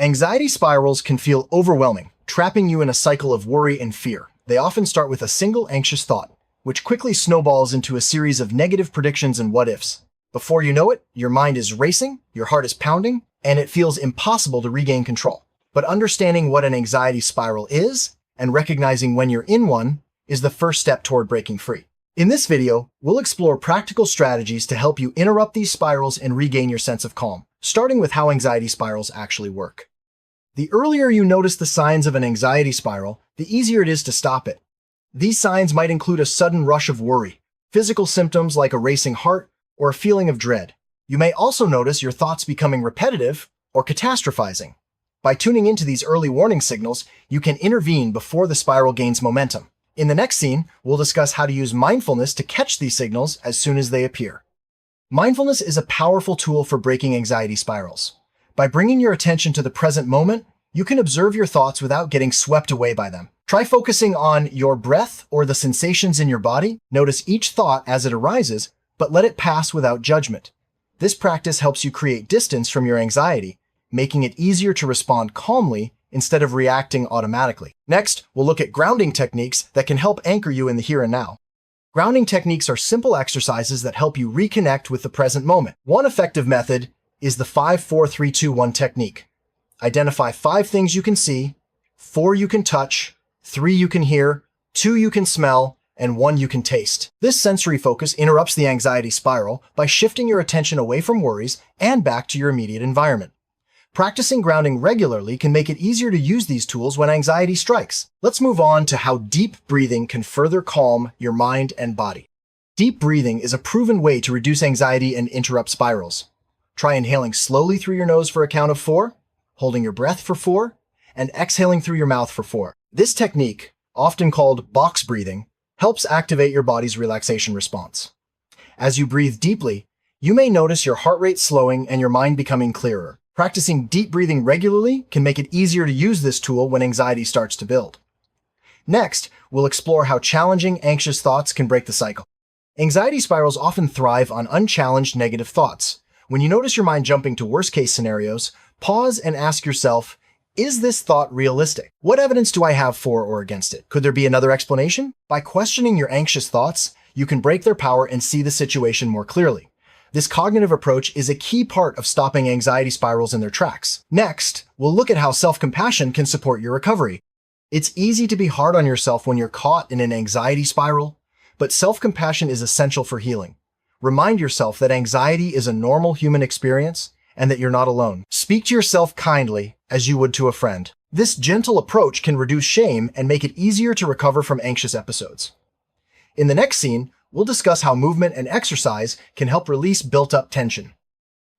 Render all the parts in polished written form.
Anxiety spirals can feel overwhelming, trapping you in a cycle of worry and fear. They often start with a single anxious thought, which quickly snowballs into a series of negative predictions and what-ifs. Before you know it, your mind is racing, your heart is pounding, and it feels impossible to regain control. But understanding what an anxiety spiral is, and recognizing when you're in one, is the first step toward breaking free. In this video, we'll explore practical strategies to help you interrupt these spirals and regain your sense of calm, starting with how anxiety spirals actually work. The earlier you notice the signs of an anxiety spiral, the easier it is to stop it. These signs might include a sudden rush of worry, physical symptoms like a racing heart, or a feeling of dread. You may also notice your thoughts becoming repetitive or catastrophizing. By tuning into these early warning signals, you can intervene before the spiral gains momentum. In the next scene, we'll discuss how to use mindfulness to catch these signals as soon as they appear. Mindfulness is a powerful tool for breaking anxiety spirals. By bringing your attention to the present moment, you can observe your thoughts without getting swept away by them. Try focusing on your breath or the sensations in your body. Notice each thought as it arises, but let it pass without judgment. This practice helps you create distance from your anxiety, making it easier to respond calmly instead of reacting automatically. Next, we'll look at grounding techniques that can help anchor you in the here and now. Grounding techniques are simple exercises that help you reconnect with the present moment. One effective method is the 5-4-3-2-1 technique. Identify 5 things you can see, 4 you can touch, 3 you can hear, 2 you can smell, and 1 you can taste. This sensory focus interrupts the anxiety spiral by shifting your attention away from worries and back to your immediate environment. Practicing grounding regularly can make it easier to use these tools when anxiety strikes. Let's move on to how deep breathing can further calm your mind and body. Deep breathing is a proven way to reduce anxiety and interrupt spirals. Try inhaling slowly through your nose for a count of 4, holding your breath for 4, and exhaling through your mouth for 4. This technique, often called box breathing, helps activate your body's relaxation response. As you breathe deeply, you may notice your heart rate slowing and your mind becoming clearer. Practicing deep breathing regularly can make it easier to use this tool when anxiety starts to build. Next, we'll explore how challenging, anxious thoughts can break the cycle. Anxiety spirals often thrive on unchallenged negative thoughts. When you notice your mind jumping to worst-case scenarios, pause and ask yourself, is this thought realistic? What evidence do I have for or against it? Could there be another explanation? By questioning your anxious thoughts, you can break their power and see the situation more clearly. This cognitive approach is a key part of stopping anxiety spirals in their tracks. Next, we'll look at how self-compassion can support your recovery. It's easy to be hard on yourself when you're caught in an anxiety spiral, but self-compassion is essential for healing. Remind yourself that anxiety is a normal human experience and that you're not alone. Speak to yourself kindly as you would to a friend. This gentle approach can reduce shame and make it easier to recover from anxious episodes. In the next scene, we'll discuss how movement and exercise can help release built-up tension.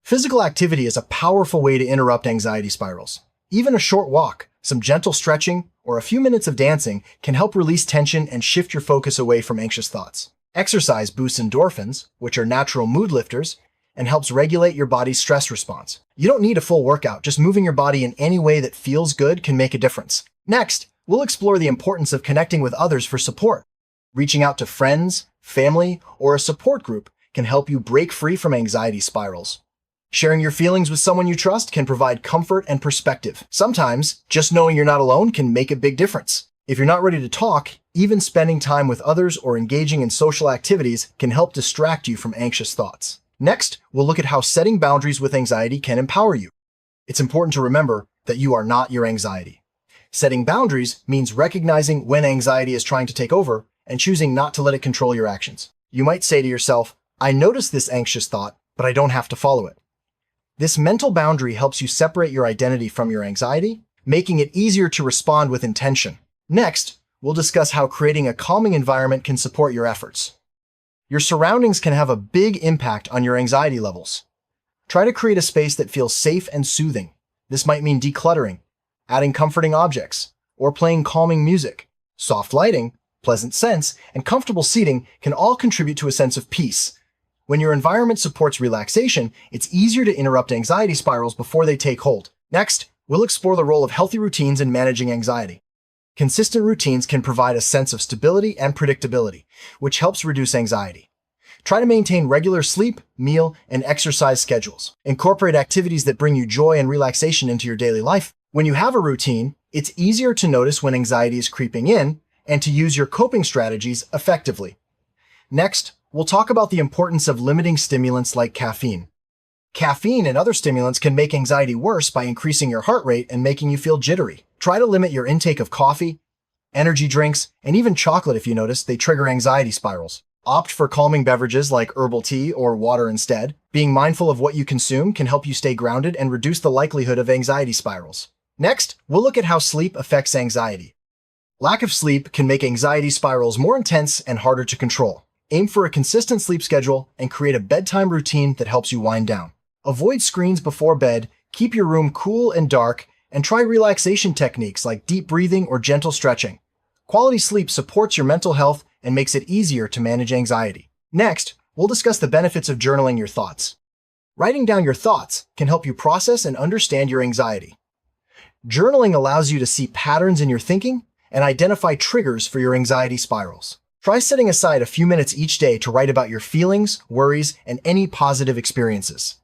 Physical activity is a powerful way to interrupt anxiety spirals. Even a short walk, some gentle stretching, or a few minutes of dancing can help release tension and shift your focus away from anxious thoughts. Exercise boosts endorphins, which are natural mood lifters, and helps regulate your body's stress response. You don't need a full workout, just moving your body in any way that feels good can make a difference. Next, we'll explore the importance of connecting with others for support. Reaching out to friends, family, or a support group can help you break free from anxiety spirals. Sharing your feelings with someone you trust can provide comfort and perspective. Sometimes, just knowing you're not alone can make a big difference. If you're not ready to talk, even spending time with others or engaging in social activities can help distract you from anxious thoughts. Next, we'll look at how setting boundaries with anxiety can empower you. It's important to remember that you are not your anxiety. Setting boundaries means recognizing when anxiety is trying to take over and choosing not to let it control your actions. You might say to yourself, I noticed this anxious thought, but I don't have to follow it. This mental boundary helps you separate your identity from your anxiety, making it easier to respond with intention. Next, we'll discuss how creating a calming environment can support your efforts. Your surroundings can have a big impact on your anxiety levels. Try to create a space that feels safe and soothing. This might mean decluttering, adding comforting objects, or playing calming music. Soft lighting, pleasant scents, and comfortable seating can all contribute to a sense of peace. When your environment supports relaxation, it's easier to interrupt anxiety spirals before they take hold. Next, we'll explore the role of healthy routines in managing anxiety. Consistent routines can provide a sense of stability and predictability, which helps reduce anxiety. Try to maintain regular sleep, meal, and exercise schedules. Incorporate activities that bring you joy and relaxation into your daily life. When you have a routine, it's easier to notice when anxiety is creeping in and to use your coping strategies effectively. Next, we'll talk about the importance of limiting stimulants like caffeine. Caffeine and other stimulants can make anxiety worse by increasing your heart rate and making you feel jittery. Try to limit your intake of coffee, energy drinks, and even chocolate if you notice they trigger anxiety spirals. Opt for calming beverages like herbal tea or water instead. Being mindful of what you consume can help you stay grounded and reduce the likelihood of anxiety spirals. Next, we'll look at how sleep affects anxiety. Lack of sleep can make anxiety spirals more intense and harder to control. Aim for a consistent sleep schedule and create a bedtime routine that helps you wind down. Avoid screens before bed, keep your room cool and dark, and try relaxation techniques like deep breathing or gentle stretching. Quality sleep supports your mental health and makes it easier to manage anxiety. Next, we'll discuss the benefits of journaling your thoughts. Writing down your thoughts can help you process and understand your anxiety. Journaling allows you to see patterns in your thinking and identify triggers for your anxiety spirals. Try setting aside a few minutes each day to write about your feelings, worries, and any positive experiences.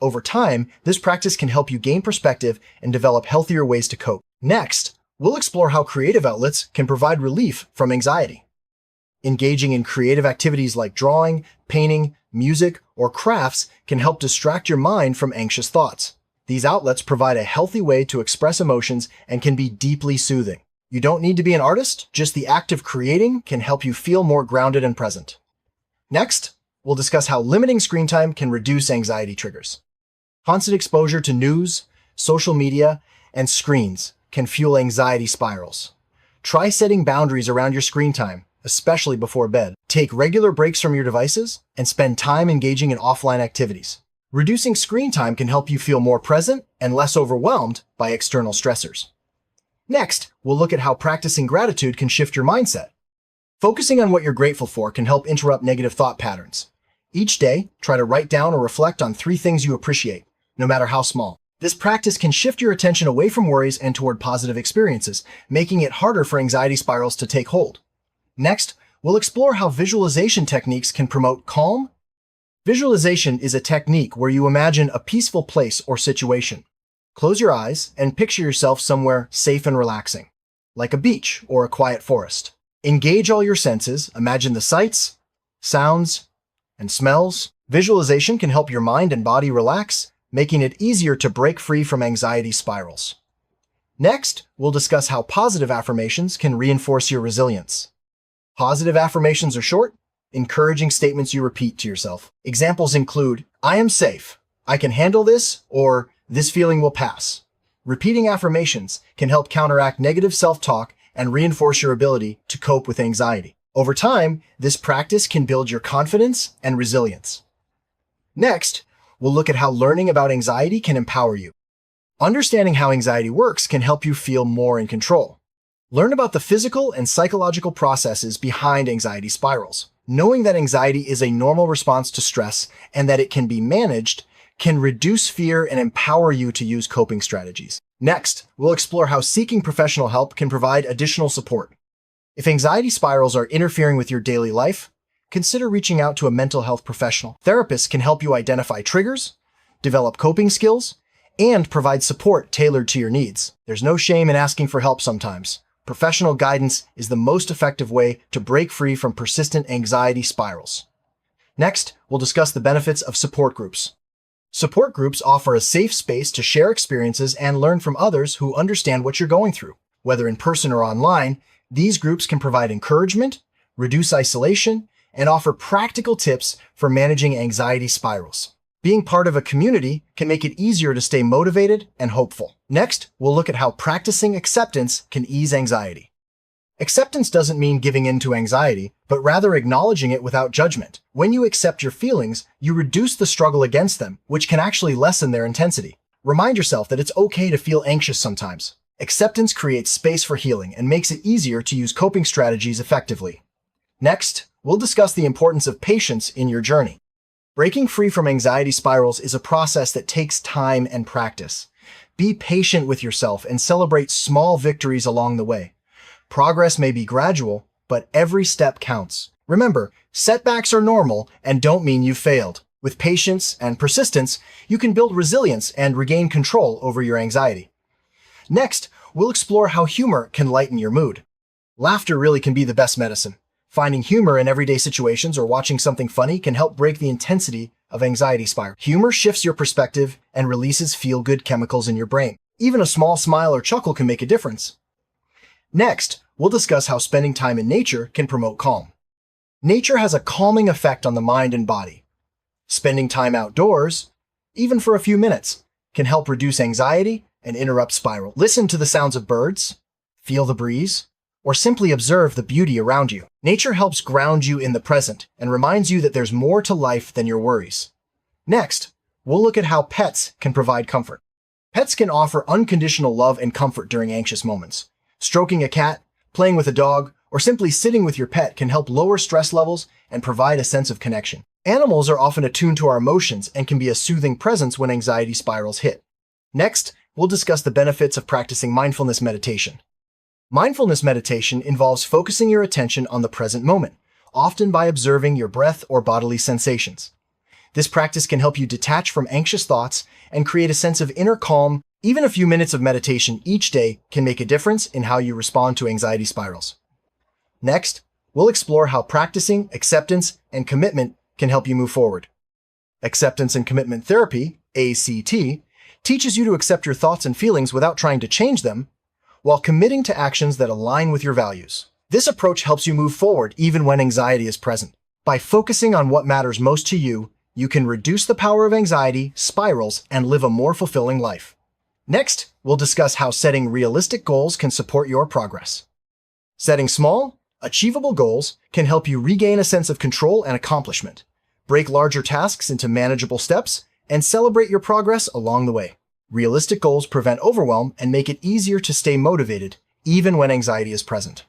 Over time, this practice can help you gain perspective and develop healthier ways to cope. Next, we'll explore how creative outlets can provide relief from anxiety. Engaging in creative activities like drawing, painting, music, or crafts can help distract your mind from anxious thoughts. These outlets provide a healthy way to express emotions and can be deeply soothing. You don't need to be an artist, just the act of creating can help you feel more grounded and present. Next, we'll discuss how limiting screen time can reduce anxiety triggers. Constant exposure to news, social media, and screens can fuel anxiety spirals. Try setting boundaries around your screen time, especially before bed. Take regular breaks from your devices and spend time engaging in offline activities. Reducing screen time can help you feel more present and less overwhelmed by external stressors. Next, we'll look at how practicing gratitude can shift your mindset. Focusing on what you're grateful for can help interrupt negative thought patterns. Each day, try to write down or reflect on 3 things you appreciate, no matter how small. This practice can shift your attention away from worries and toward positive experiences, making it harder for anxiety spirals to take hold. Next, we'll explore how visualization techniques can promote calm. Visualization is a technique where you imagine a peaceful place or situation. Close your eyes and picture yourself somewhere safe and relaxing, like a beach or a quiet forest. Engage all your senses, imagine the sights, sounds, and smells. Visualization can help your mind and body relax, making it easier to break free from anxiety spirals. Next, we'll discuss how positive affirmations can reinforce your resilience. Positive affirmations are short, encouraging statements you repeat to yourself. Examples include, "I am safe," "I can handle this," or "this feeling will pass." Repeating affirmations can help counteract negative self-talk and reinforce your ability to cope with anxiety. Over time, this practice can build your confidence and resilience. Next, we'll look at how learning about anxiety can empower you. Understanding how anxiety works can help you feel more in control. Learn about the physical and psychological processes behind anxiety spirals. Knowing that anxiety is a normal response to stress and that it can be managed can reduce fear and empower you to use coping strategies. Next, we'll explore how seeking professional help can provide additional support. If anxiety spirals are interfering with your daily life, consider reaching out to a mental health professional. Therapists can help you identify triggers, develop coping skills, and provide support tailored to your needs. There's no shame in asking for help sometimes. Professional guidance is the most effective way to break free from persistent anxiety spirals. Next, we'll discuss the benefits of support groups. Support groups offer a safe space to share experiences and learn from others who understand what you're going through. Whether in person or online, these groups can provide encouragement, reduce isolation, and offer practical tips for managing anxiety spirals. Being part of a community can make it easier to stay motivated and hopeful. Next, we'll look at how practicing acceptance can ease anxiety. Acceptance doesn't mean giving in to anxiety, but rather acknowledging it without judgment. When you accept your feelings, you reduce the struggle against them, which can actually lessen their intensity. Remind yourself that it's okay to feel anxious sometimes. Acceptance creates space for healing and makes it easier to use coping strategies effectively. Next, we'll discuss the importance of patience in your journey. Breaking free from anxiety spirals is a process that takes time and practice. Be patient with yourself and celebrate small victories along the way. Progress may be gradual, but every step counts. Remember, setbacks are normal and don't mean you failed. With patience and persistence, you can build resilience and regain control over your anxiety. Next, we'll explore how humor can lighten your mood. Laughter really can be the best medicine. Finding humor in everyday situations or watching something funny can help break the intensity of anxiety spiral. Humor shifts your perspective and releases feel-good chemicals in your brain. Even a small smile or chuckle can make a difference. Next, we'll discuss how spending time in nature can promote calm. Nature has a calming effect on the mind and body. Spending time outdoors, even for a few minutes, can help reduce anxiety and interrupt spiral. Listen to the sounds of birds, feel the breeze, or simply observe the beauty around you. Nature helps ground you in the present and reminds you that there's more to life than your worries. Next, we'll look at how pets can provide comfort. Pets can offer unconditional love and comfort during anxious moments. Stroking a cat, playing with a dog, or simply sitting with your pet can help lower stress levels and provide a sense of connection. Animals are often attuned to our emotions and can be a soothing presence when anxiety spirals hit. Next, we'll discuss the benefits of practicing mindfulness meditation. Mindfulness meditation involves focusing your attention on the present moment, often by observing your breath or bodily sensations. This practice can help you detach from anxious thoughts and create a sense of inner calm. Even a few minutes of meditation each day can make a difference in how you respond to anxiety spirals. Next, we'll explore how practicing acceptance and commitment can help you move forward. Acceptance and commitment therapy, ACT, teaches you to accept your thoughts and feelings without trying to change them, while committing to actions that align with your values. This approach helps you move forward even when anxiety is present. By focusing on what matters most to you, you can reduce the power of anxiety, spirals, and live a more fulfilling life. Next, we'll discuss how setting realistic goals can support your progress. Setting small, achievable goals can help you regain a sense of control and accomplishment. Break larger tasks into manageable steps and celebrate your progress along the way. Realistic goals prevent overwhelm and make it easier to stay motivated, even when anxiety is present.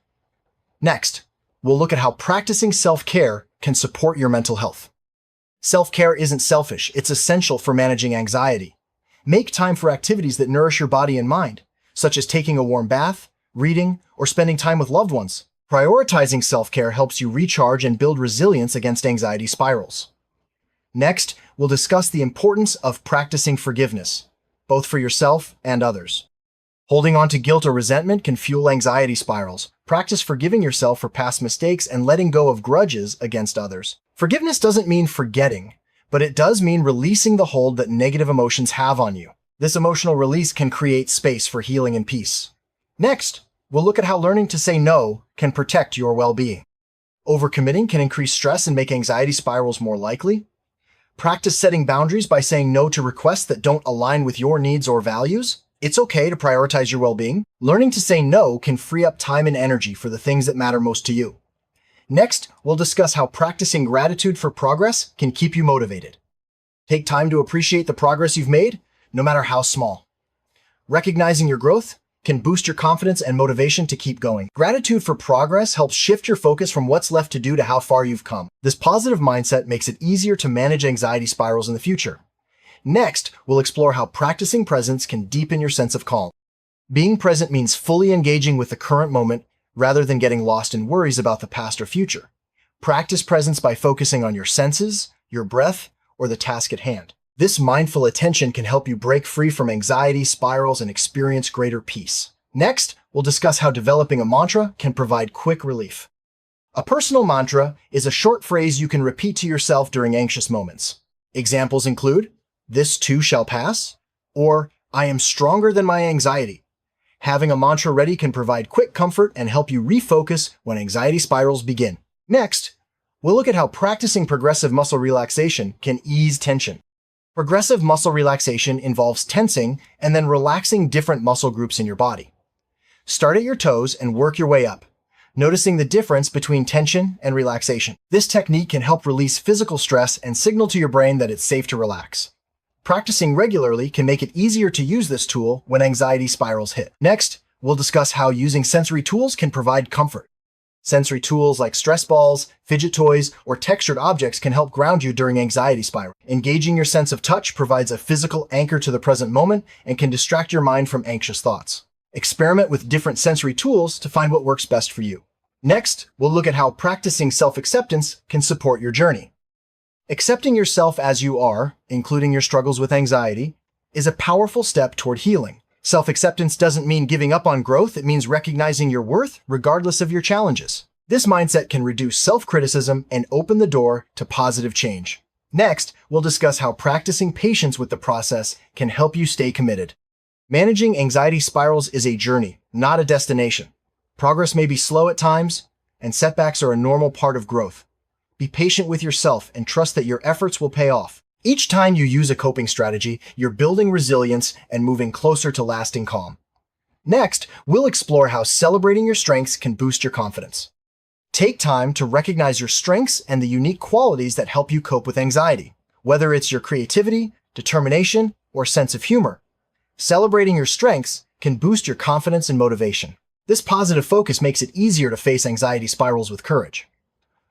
Next, we'll look at how practicing self-care can support your mental health. Self-care isn't selfish, it's essential for managing anxiety. Make time for activities that nourish your body and mind, such as taking a warm bath, reading, or spending time with loved ones. Prioritizing self-care helps you recharge and build resilience against anxiety spirals. Next, we'll discuss the importance of practicing forgiveness, both for yourself and others. Holding on to guilt or resentment can fuel anxiety spirals. Practice forgiving yourself for past mistakes and letting go of grudges against others. Forgiveness doesn't mean forgetting, but it does mean releasing the hold that negative emotions have on you. This emotional release can create space for healing and peace. Next, we'll look at how learning to say no can protect your well-being. Overcommitting can increase stress and make anxiety spirals more likely. Practice setting boundaries by saying no to requests that don't align with your needs or values. It's okay to prioritize your well-being. Learning to say no can free up time and energy for the things that matter most to you. Next, we'll discuss how practicing gratitude for progress can keep you motivated. Take time to appreciate the progress you've made, no matter how small. Recognizing your growth can boost your confidence and motivation to keep going. Gratitude for progress helps shift your focus from what's left to do to how far you've come. This positive mindset makes it easier to manage anxiety spirals in the future. Next, we'll explore how practicing presence can deepen your sense of calm. Being present means fully engaging with the current moment rather than getting lost in worries about the past or future. Practice presence by focusing on your senses, your breath, or the task at hand. This mindful attention can help you break free from anxiety spirals and experience greater peace. Next, we'll discuss how developing a mantra can provide quick relief. A personal mantra is a short phrase you can repeat to yourself during anxious moments. Examples include, "This too shall pass," or "I am stronger than my anxiety." Having a mantra ready can provide quick comfort and help you refocus when anxiety spirals begin. Next, we'll look at how practicing progressive muscle relaxation can ease tension. Progressive muscle relaxation involves tensing and then relaxing different muscle groups in your body. Start at your toes and work your way up, noticing the difference between tension and relaxation. This technique can help release physical stress and signal to your brain that it's safe to relax. Practicing regularly can make it easier to use this tool when anxiety spirals hit. Next, we'll discuss how using sensory tools can provide comfort. Sensory tools like stress balls, fidget toys, or textured objects can help ground you during anxiety spirals. Engaging your sense of touch provides a physical anchor to the present moment and can distract your mind from anxious thoughts. Experiment with different sensory tools to find what works best for you. Next, we'll look at how practicing self-acceptance can support your journey. Accepting yourself as you are, including your struggles with anxiety, is a powerful step toward healing. Self-acceptance doesn't mean giving up on growth, it means recognizing your worth regardless of your challenges. This mindset can reduce self-criticism and open the door to positive change. Next, we'll discuss how practicing patience with the process can help you stay committed. Managing anxiety spirals is a journey, not a destination. Progress may be slow at times, and setbacks are a normal part of growth. Be patient with yourself and trust that your efforts will pay off. Each time you use a coping strategy, you're building resilience and moving closer to lasting calm. Next, we'll explore how celebrating your strengths can boost your confidence. Take time to recognize your strengths and the unique qualities that help you cope with anxiety. Whether it's your creativity, determination, or sense of humor, celebrating your strengths can boost your confidence and motivation. This positive focus makes it easier to face anxiety spirals with courage.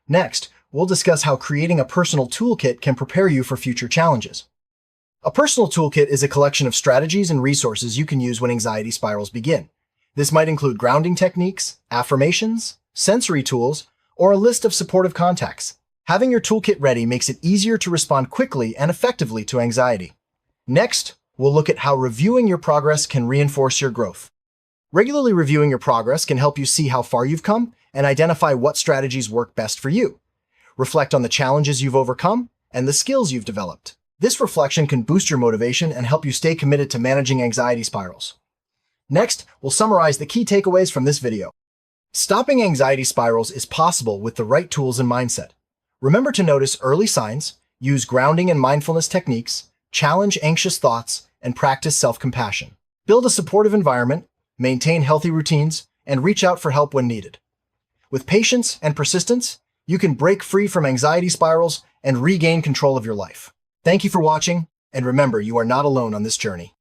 Next, we'll discuss how creating a personal toolkit can prepare you for future challenges. A personal toolkit is a collection of strategies and resources you can use when anxiety spirals begin. This might include grounding techniques, affirmations, sensory tools, or a list of supportive contacts. Having your toolkit ready makes it easier to respond quickly and effectively to anxiety. Next, we'll look at how reviewing your progress can reinforce your growth. Regularly reviewing your progress can help you see how far you've come and identify what strategies work best for you. Reflect on the challenges you've overcome and the skills you've developed. This reflection can boost your motivation and help you stay committed to managing anxiety spirals. Next, we'll summarize the key takeaways from this video. Stopping anxiety spirals is possible with the right tools and mindset. Remember to notice early signs, use grounding and mindfulness techniques, challenge anxious thoughts, and practice self-compassion. Build a supportive environment, maintain healthy routines, and reach out for help when needed. With patience and persistence, you can break free from anxiety spirals and regain control of your life. Thank you for watching, and remember, you are not alone on this journey.